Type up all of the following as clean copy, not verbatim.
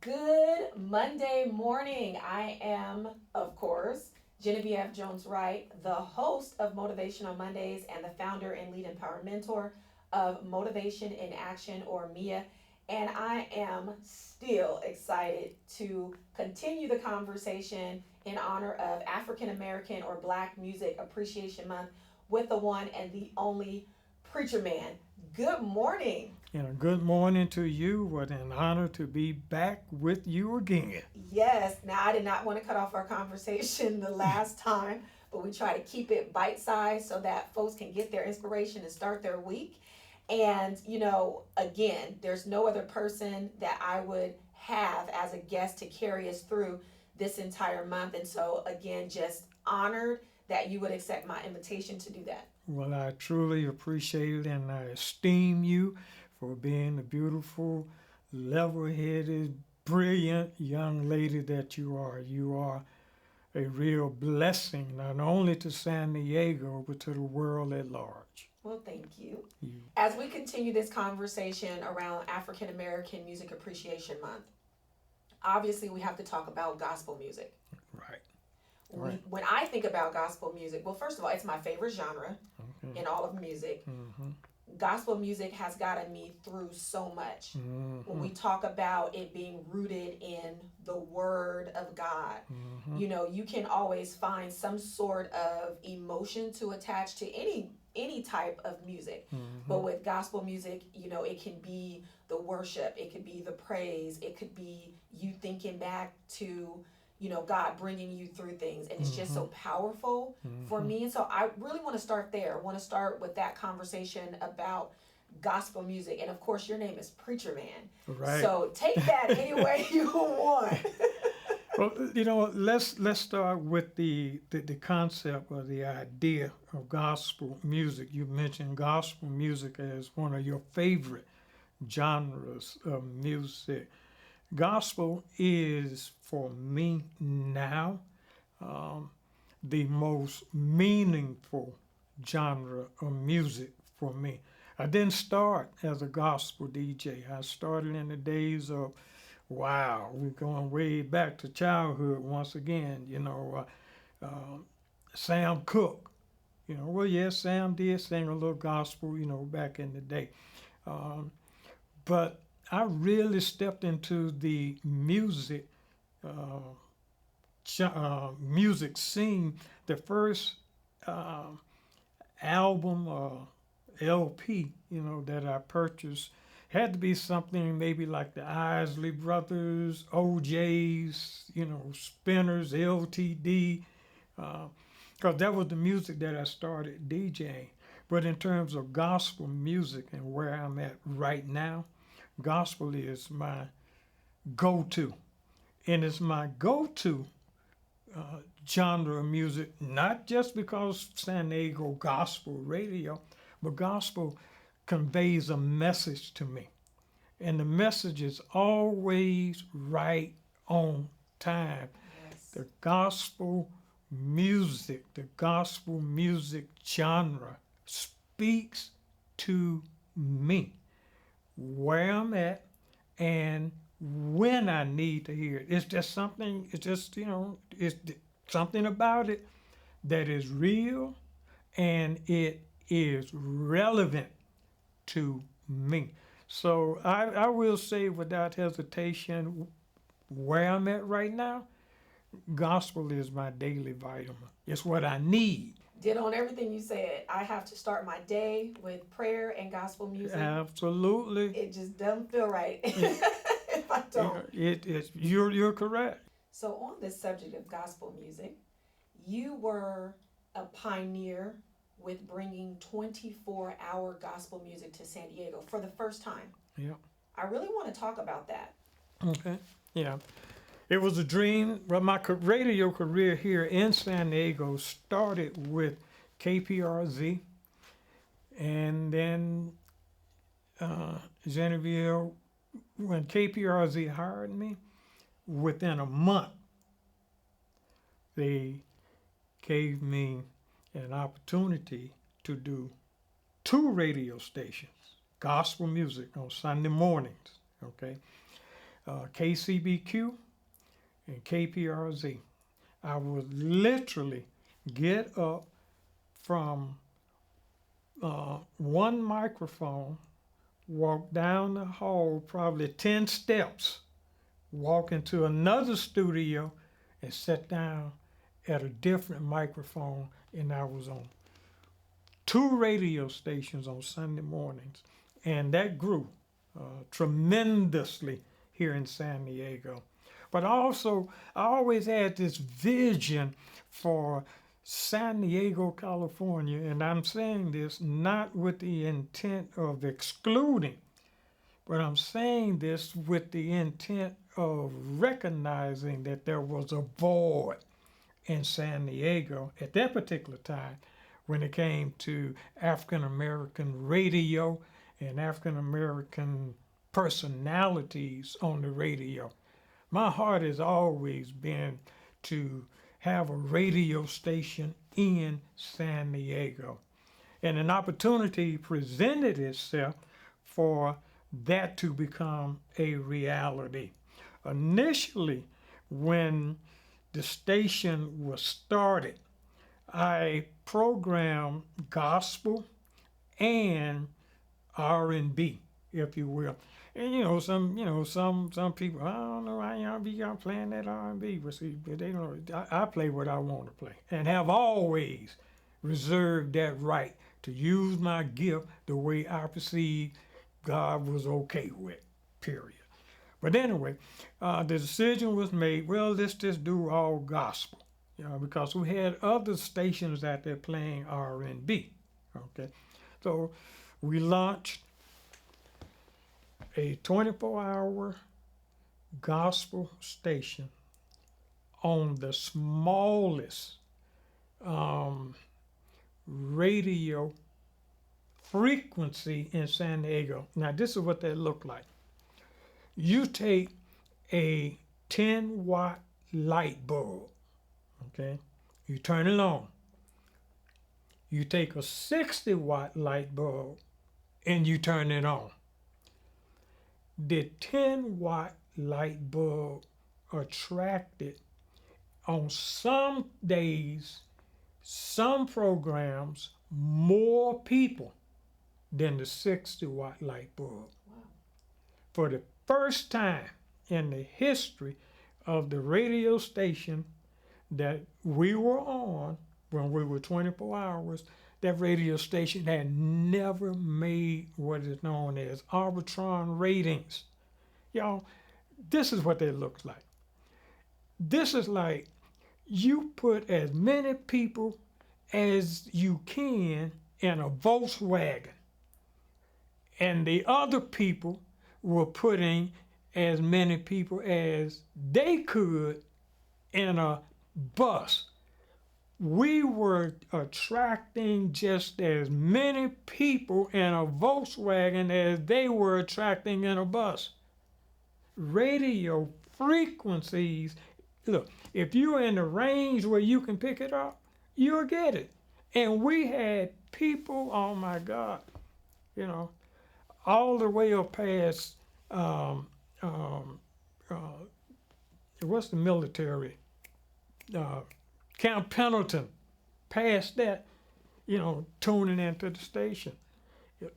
Good Monday morning. I am, of course, Genevieve Jones Wright, the host of Motivational Mondays and the founder and lead empower mentor of Motivation.In.Action or MIA. And I am still excited to continue the conversation in honor of African American or Black Music Appreciation Month with the one and the only Preacherman. Good morning. And a good morning to you. What an honor to be back with you again. Yes. Now, I did not want to cut off our conversation the last time, but we try to keep it bite sized so that folks can get their inspiration and start their week. And, again, there's no other person that I would have as a guest to carry us through this entire month. And so, again, just honored that you would accept my invitation to do that. Well, I truly appreciate and I esteem you for being the beautiful, level-headed, brilliant young lady that you are. You are a real blessing, not only to San Diego, but to the world at large. Well, thank you. You, As we continue this conversation around African American Music Appreciation Month, obviously we have to talk about gospel music. right. When I think about gospel music, well, first of all, it's my favorite genre in all of music. Gospel music has gotten me through so much. When we talk about it being rooted in the Word of God, you can always find some sort of emotion to attach to any type of music. But with gospel music, it can be the worship, it could be the praise, it could be you thinking back to God bringing you through things. And it's just so powerful for me. And so I really want to start there. I want to start with that conversation about gospel music. And of course, your name is Preacherman. Right. So take that any way you want. Well, let's start with the concept or the idea of gospel music. You mentioned gospel music as one of your favorite genres of music. Gospel is, for me now, the most meaningful genre of music for me. I didn't start as a gospel DJ. I started in the days of, wow, we're going way back to childhood once again, Sam Cooke. Well, yes, Sam did sing a little gospel, back in the day. But I really stepped into the music scene. The first album or LP, that I purchased had to be something maybe like the Isley Brothers, OJ's, Spinners, LTD, because that was the music that I started DJing. But in terms of gospel music and where I'm at right now, gospel is my go-to. And it's my go-to genre of music, not just because San Diego gospel radio, but gospel conveys a message to me. And the message is always right on time. Yes. The gospel music genre speaks to me where I'm at and when I need to hear it. It's something about it that is real and it is relevant to me. So I will say without hesitation, where I'm at right now, gospel is my daily vitamin. It's what I need. Did on everything you said. I have to start my day with prayer and gospel music. Absolutely. It just doesn't feel right if I don't. You're correct. So on this subject of gospel music, you were a pioneer with bringing 24-hour gospel music to San Diego for the first time. Yeah. I really want to talk about that. Okay. Yeah. It was a dream. Well, my radio career here in San Diego started with KPRZ, and then Genevieve, when KPRZ hired me, within a month, they gave me an opportunity to do 2 radio stations, gospel music on Sunday mornings. Okay. KCBQ and KPRZ. I would literally get up from one microphone, walk down the hall probably 10 steps, walk into another studio, and sit down at a different microphone. And I was on two radio stations on Sunday mornings. And that grew tremendously here in San Diego. But also, I always had this vision for San Diego, California, and I'm saying this not with the intent of excluding, but I'm saying this with the intent of recognizing that there was a void in San Diego at that particular time when it came to African American radio and African American personalities on the radio. My heart has always been to have a radio station in San Diego. And an opportunity presented itself for that to become a reality. Initially, when the station was started, I programmed gospel and R&B, if you will. And some people, I don't know why y'all be playing that R&B, but see, but they don't. I play what I want to play, and have always reserved that right to use my gift the way I perceive God was okay with. Period. But anyway, the decision was made. Well, let's just do all gospel, because we had other stations out there playing R&B. Okay, so we launched a 24-hour gospel station on the smallest radio frequency in San Diego. Now, this is what that looked like. You take a 10-watt light bulb, okay? You turn it on. You take a 60-watt light bulb and you turn it on. The 10-watt light bulb attracted on some days, some programs, more people than the 60-watt light bulb. Wow. For the first time in the history of the radio station that we were on when we were 24 hours, that radio station had never made what is known as Arbitron ratings. Y'all, this is what that looks like. This is like you put as many people as you can in a Volkswagen, and the other people were putting as many people as they could in a bus. We were attracting just as many people in a Volkswagen as they were attracting in a bus. Radio frequencies, look, if you're in the range where you can pick it up, you'll get it. And we had people, oh my God, all the way up past, what's the military? Camp Pendleton, past that, tuning into the station.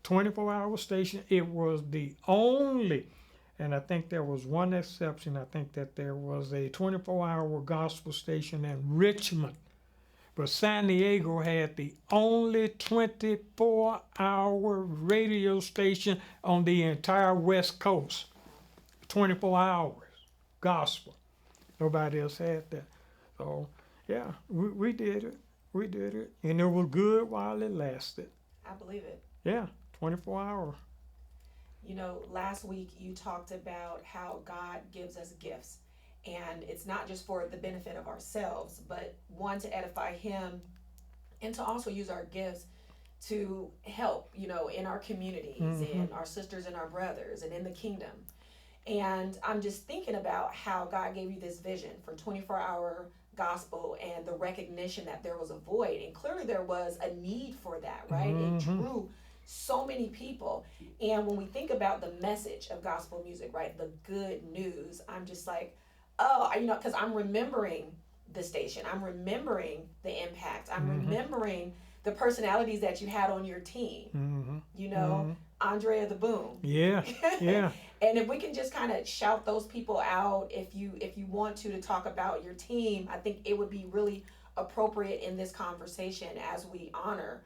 24-hour station. It was the only, and I think there was one exception. I think that there was a 24-hour gospel station in Richmond. But San Diego had the only 24-hour radio station on the entire West Coast. 24 hours, gospel. Nobody else had that. So, yeah, we did it. We did it. And it was good while it lasted. I believe it. Yeah, 24 hours. Last week you talked about how God gives us gifts. And it's not just for the benefit of ourselves, but one, to edify Him, and to also use our gifts to help, in our communities, and our sisters and our brothers, and in the kingdom. And I'm just thinking about how God gave you this vision for 24-hour gospel and the recognition that there was a void. And clearly there was a need for that, right? It drew so many people. And when we think about the message of gospel music, right, the good news, I'm just like, oh, because I'm remembering the station, I'm remembering the impact, I'm remembering the personalities that you had on your team. Andrea the Boom. Yeah, yeah. And if we can just kind of shout those people out, if you want to talk about your team, I think it would be really appropriate in this conversation as we honor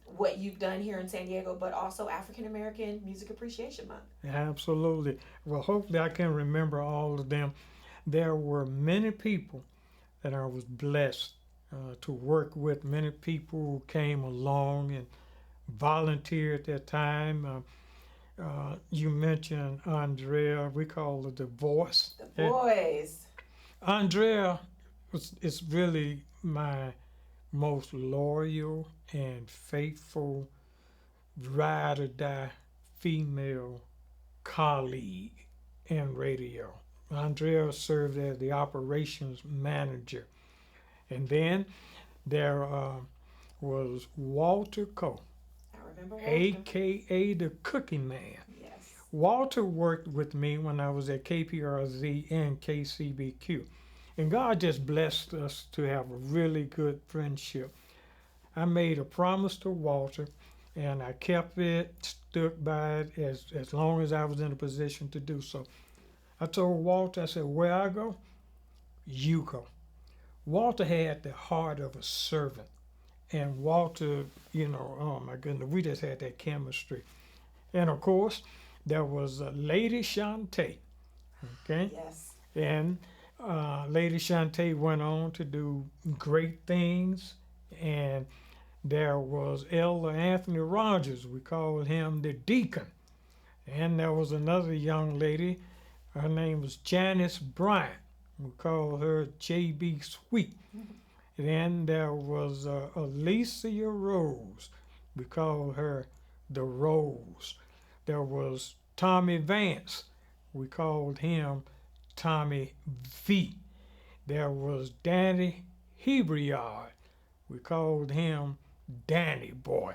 what you've done here in San Diego, but also African American Music Appreciation Month. Absolutely. Well, hopefully I can remember all of them. There were many people that I was blessed to work with. Many people who came along and volunteered their time. You mentioned Andrea. We call her the voice. The voice. Andrea is really my most loyal and faithful ride or die female colleague in radio. Andrea served as the operations manager. And then there was Walter Coe, a.k.a. the Cookie Man. Yes. Walter worked with me when I was at KPRZ and KCBQ. And God just blessed us to have a really good friendship. I made a promise to Walter, and I kept it, stuck by it as long as I was in a position to do so. I told Walter, I said, where I go, you go. Walter had the heart of a servant. And Walter, oh my goodness, we just had that chemistry. And of course, there was Lady Shantae, okay? Yes. And Lady Shantae went on to do great things. And there was Elder Anthony Rogers. We called him the deacon. And there was another young lady. Her name was Janice Bryant. We called her J.B. Sweet. Then there was Alicia Rose. We called her the Rose. There was Tommy Vance. We called him Tommy V. There was Danny Hebriard. We called him Danny Boy.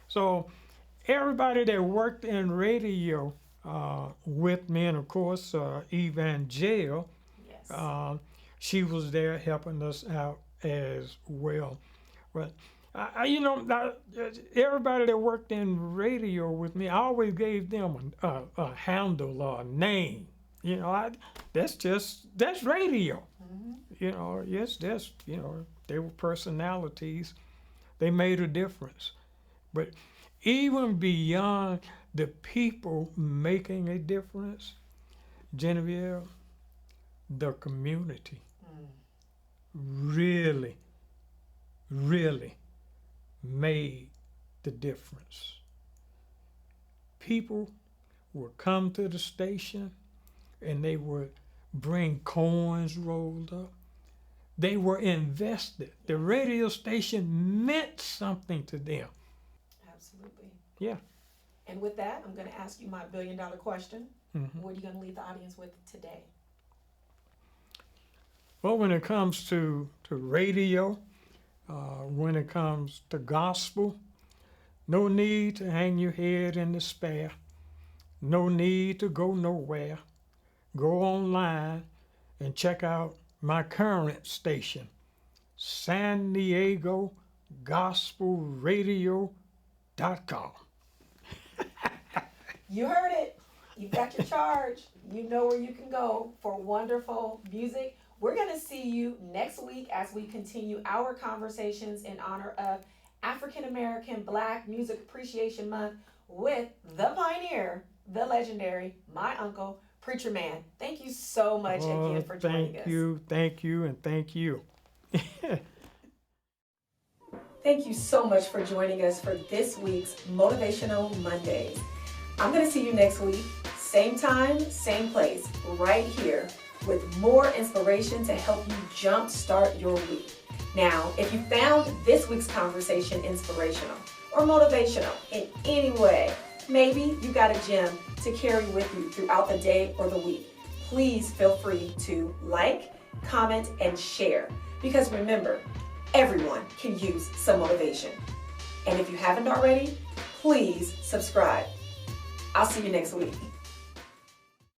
So everybody that worked in radio with me, and of course Evangel, yes. She was there helping us out as well. But everybody that worked in radio with me, I always gave them a handle or a name. That's radio. Yes, they were personalities. They made a difference. But even beyond the people making a difference, Genevieve, the community really, really made the difference. People would come to the station and they would bring coins rolled up. They were invested. The radio station meant something to them. Absolutely. Yeah. And with that, I'm going to ask you my $1 billion question. Mm-hmm. What are you going to leave the audience with today? Well, when it comes to radio, when it comes to gospel, no need to hang your head in despair. No need to go nowhere. Go online and check out my current station, San Diego Gospel Radio.com. You heard it. You've got your charge. You know where you can go for wonderful music. We're going to see you next week as we continue our conversations in honor of African American Black Music Appreciation Month with the pioneer, the legendary, my uncle, Preacherman. Thank you so much again for joining us. Thank you, and thank you. Thank you so much for joining us for this week's Motivational Mondays. I'm going to see you next week, same time, same place, right here, with more inspiration to help you jumpstart your week. Now, if you found this week's conversation inspirational or motivational in any way, maybe you got a gem to carry with you throughout the day or the week, please feel free to like, comment, and share. Because remember, everyone can use some motivation. And if you haven't already, please subscribe. I'll see you next week.